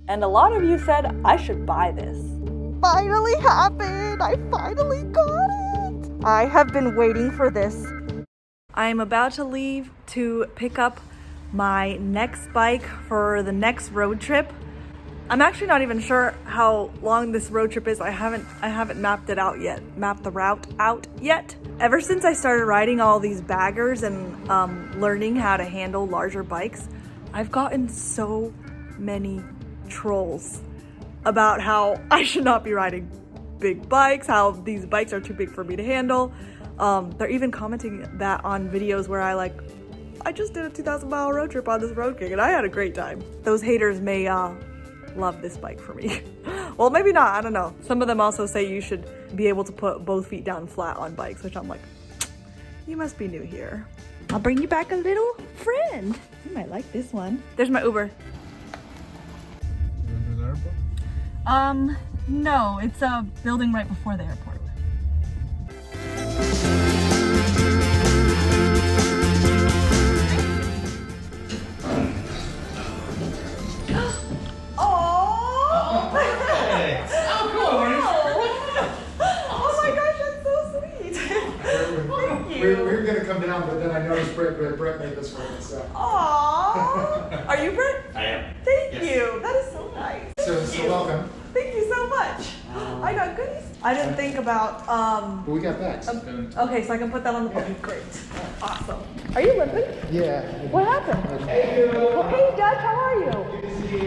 And a lot of you said I should buy this. Finally happened! I finally got it! I have been waiting for this. I am about to leave to pick up my next bike for the next road trip. I'm actually not even sure how long this road trip is. I haven't mapped the route out yet. Ever since I started riding all these baggers and learning how to handle larger bikes, I've gotten so many trolls about how I should not be riding big bikes, how these bikes are too big for me to handle. They're even commenting that on videos where I just did a 2,000-mile road trip on this Road King and I had a great time. Those haters may love this bike for me. Well, maybe not, I don't know. Some of them also say you should be able to put both feet down flat on bikes, which I'm like, you must be new here. I'll bring you back a little friend. You might like this one. There's my Uber. You want to the airport? No, it's a building right before the airport. We were going to come down, but then I noticed Brett made this for me, so. Aww. Are you Brett? I am. Thank Yes. you. That is so nice. So welcome. Thank you so much. I got goodies. I didn't think about, But we got bags. okay, so I can put that on the, okay, great. Awesome. Are you limping? Yeah. What happened? Hey, Dad, how are you?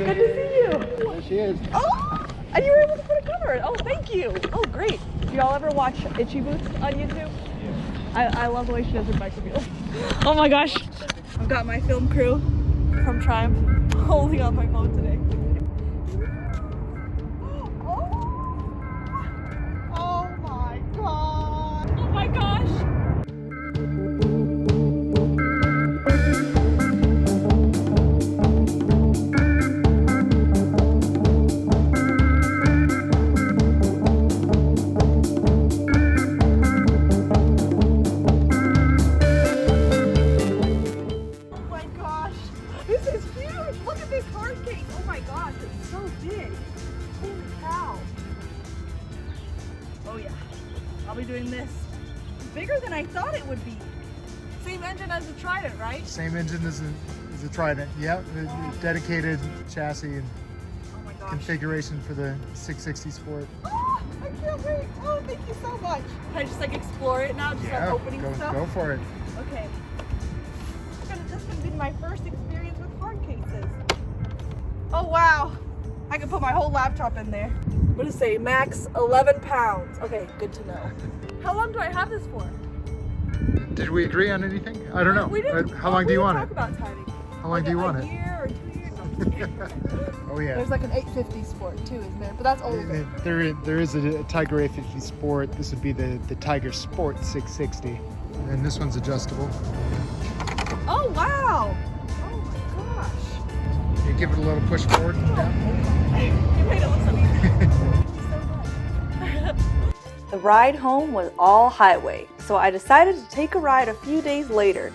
Good to see you. There she is. Oh, and you were able to put a cover in. Oh, thank you. Oh, great. Do y'all ever watch Itchy Boots on YouTube? I love the way she does her bike reveals. Oh my gosh. I've got my film crew from Triumph holding on my phone today. Oh my god. Oh my gosh. Oh yeah, I'll be doing this. It's bigger than I thought it would be. Same engine as the Trident, right? Same engine as the Trident. Yep, dedicated chassis and configuration for the 660 Sport. Oh, I can't wait. Oh, thank you so much. Can I just explore it now? Just start opening stuff? Go for it. Okay. This is gonna be my first experience with hard cases. Oh wow. I can put my whole laptop in there. What does it say? Max 11 pounds. Okay, good to know. How long do I have this for? Did we agree on anything? I don't know. We didn't. How long do you want it? Talk about timing. How long do you want it? A year or 2 years? Oh yeah. There's an 850 Sport too, isn't there? But that's older. There is a Tiger 850 Sport. This would be the Tiger Sport 660. And this one's adjustable. Oh wow! Oh my gosh! You give it a little push forward and down. You made it look so easy. The ride home was all highway, so I decided to take a ride a few days later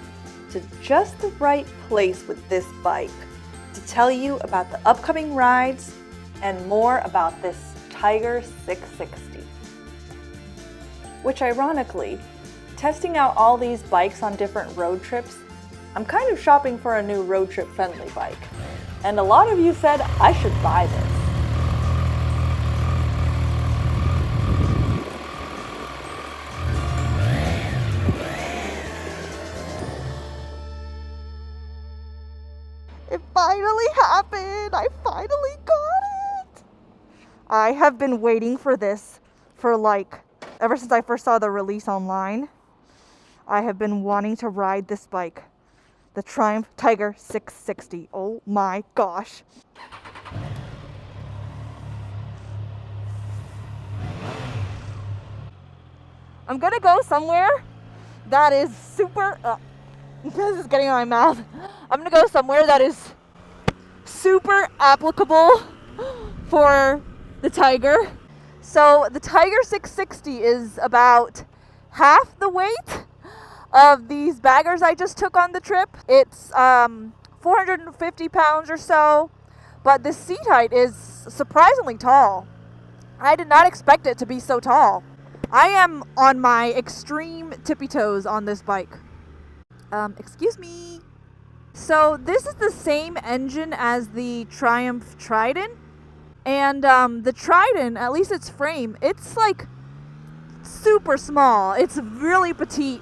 to just the right place with this bike to tell you about the upcoming rides and more about this Tiger 660. Which ironically, testing out all these bikes on different road trips, I'm kind of shopping for a new road trip friendly bike. And a lot of you said I should buy this. It finally happened! I finally got it! I have been waiting for this for ever since I first saw the release online. I have been wanting to ride this bike. The Triumph Tiger 660. Oh my gosh. I'm gonna go somewhere that is super, this is getting in my mouth. I'm gonna go somewhere that is super applicable for the Tiger. So the Tiger 660 is about half the weight of these baggers I just took on the trip. It's 450 pounds or so, but the seat height is surprisingly tall. I did not expect it to be so tall. I am on my extreme tippy toes on this bike. Excuse me. So this is the same engine as the Triumph Trident. And the Trident, at least its frame, it's like super small. It's really petite.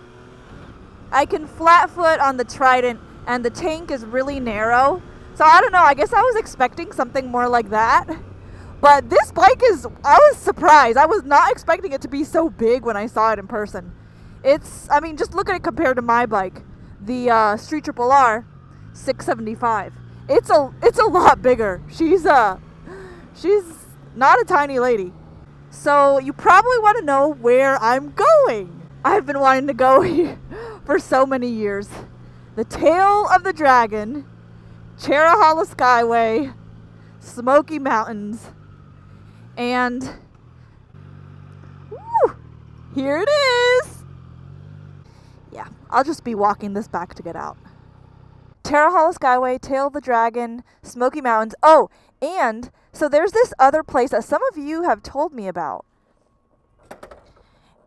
I can flat foot on the Trident and the tank is really narrow. So I don't know, I guess I was expecting something more like that. But this bike I was surprised. I was not expecting it to be so big when I saw it in person. Just look at it compared to my bike, the Street Triple R 675. It's a lot bigger. She's not a tiny lady. So you probably want to know where I'm going. I've been wanting to go here for so many years. The Tail of the Dragon, Cherrahala Skyway, Smoky Mountains, and woo, here it is. Yeah, I'll just be walking this back to get out. Cherrahala Skyway, Tail of the Dragon, Smoky Mountains. Oh, and so there's this other place that some of you have told me about.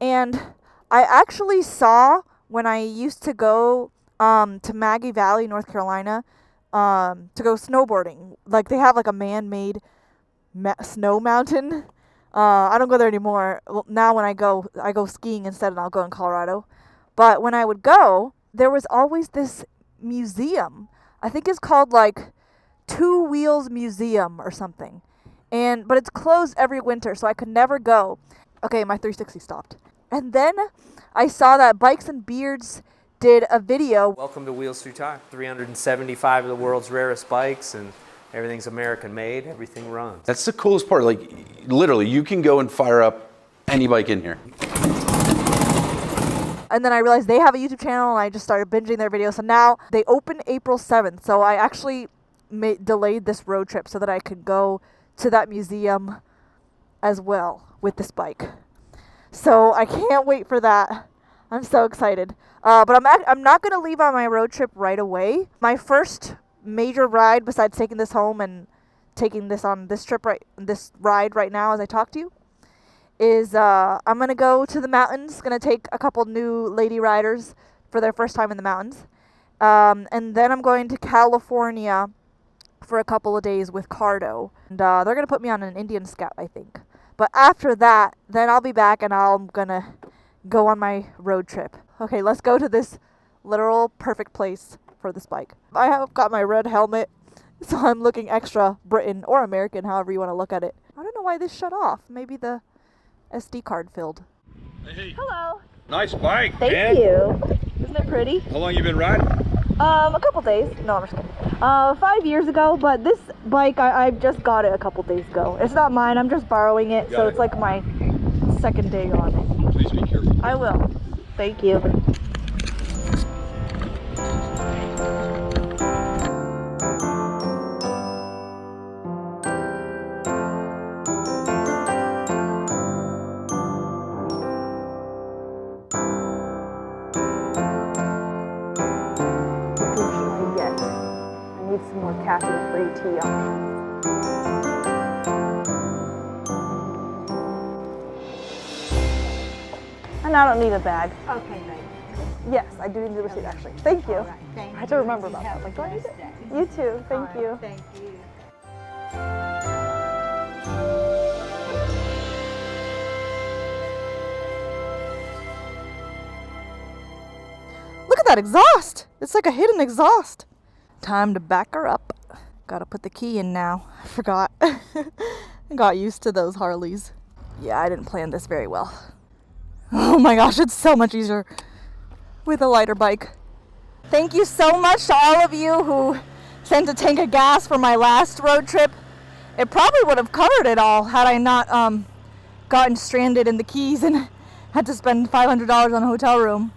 And I actually saw when I used to go to Maggie Valley, North Carolina, to go snowboarding. Like, they have like a man-made snow mountain. I don't go there anymore. Well, now when I go skiing instead, and I'll go in Colorado. But when I would go, there was always this museum. I think it's called like Two Wheels Museum or something. But it's closed every winter, so I could never go. Okay, my 360 stopped. And then I saw that Bikes and Beards did a video. Welcome to Wheels Through Time. 375 of the world's rarest bikes, and everything's American made, everything runs. That's the coolest part. Like, literally, you can go and fire up any bike in here. And then I realized they have a YouTube channel, and I just started binging their videos. So now they open April 7th. So I actually delayed this road trip so that I could go to that museum as well with this bike. So I can't wait for that. I'm so excited. But I'm not going to leave on my road trip right away. My first major ride, besides taking this home and taking this on this ride right now as I talk to you, is I'm going to go to the mountains. Going to take a couple new lady riders for their first time in the mountains. And then I'm going to California for a couple of days with Cardo. And they're going to put me on an Indian Scout, I think. But after that, then I'll be back and I'm going to go on my road trip. Okay, let's go to this literal perfect place for this bike. I have got my red helmet, so I'm looking extra Britain or American, however you want to look at it. I don't know why this shut off. Maybe the SD card filled. Hey, Hello. nice bike, Thank man. you. Isn't it pretty? How long you been riding? A couple days. No, I'm just kidding. 5 years ago, but this bike, I just got it a couple days ago. It's not mine, I'm just borrowing it, so it's like my second day on it. Please be careful. I will. Thank you. Some more caffeine-free tea options. And I don't need a bag. Okay, great. Yes, I do need the receipt actually. Thank you. All right, thank I had to you. remember about that. Have Like, a do I need blessed it? day. You too. Thank All you. right, thank you. Look at that exhaust. It's like a hidden exhaust. Time to back her up. Gotta put the key in now. I forgot. I got used to those Harleys. Yeah, I didn't plan this very well. Oh my gosh, it's so much easier with a lighter bike. Thank you so much to all of you who sent a tank of gas for my last road trip. It probably would have covered it all had I not gotten stranded in the Keys and had to spend $500 on a hotel room.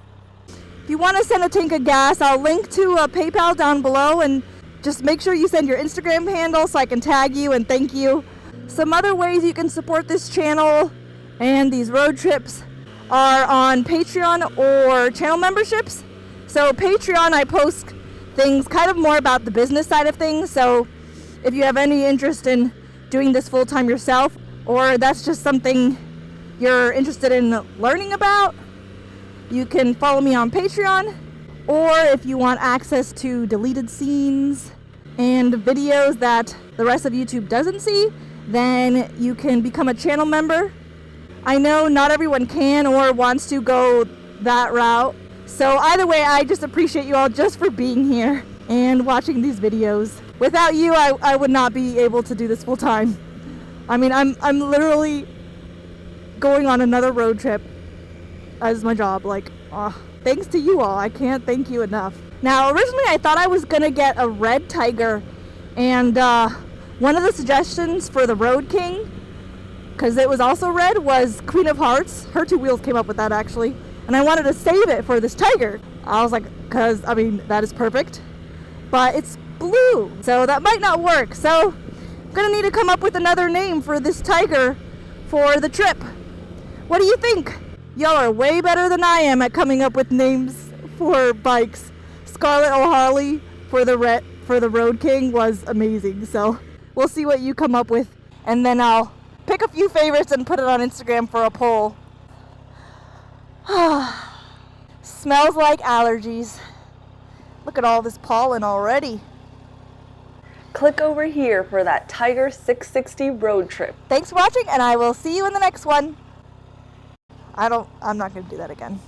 If you want to send a tank of gas, I'll link to PayPal down below, and just make sure you send your Instagram handle so I can tag you and thank you. Some other ways you can support this channel and these road trips are on Patreon or channel memberships. So Patreon, I post things kind of more about the business side of things. So if you have any interest in doing this full time yourself, or that's just something you're interested in learning about, you can follow me on Patreon. Or if you want access to deleted scenes and videos that the rest of YouTube doesn't see, then you can become a channel member. I know not everyone can or wants to go that route. So either way, I just appreciate you all just for being here and watching these videos. Without you, I would not be able to do this full time. I mean, I'm literally going on another road trip as my job. Like, thanks to you all. I can't thank you enough. Now, originally I thought I was gonna get a red tiger, and one of the suggestions for the Road King, because it was also red, was Queen of Hearts. Her Two Wheels came up with that actually, and I wanted to save it for this tiger. I was like, because I mean that is perfect, but it's blue, so that might not work. So I'm gonna need to come up with another name for this tiger for the trip. What do you think? Y'all are way better than I am at coming up with names for bikes. Scarlett O'Harley for the Road King was amazing. So we'll see what you come up with, and then I'll pick a few favorites and put it on Instagram for a poll. Smells like allergies. Look at all this pollen already. Click over here for that Tiger 660 road trip. Thanks for watching, and I will see you in the next one. I'm not going to do that again.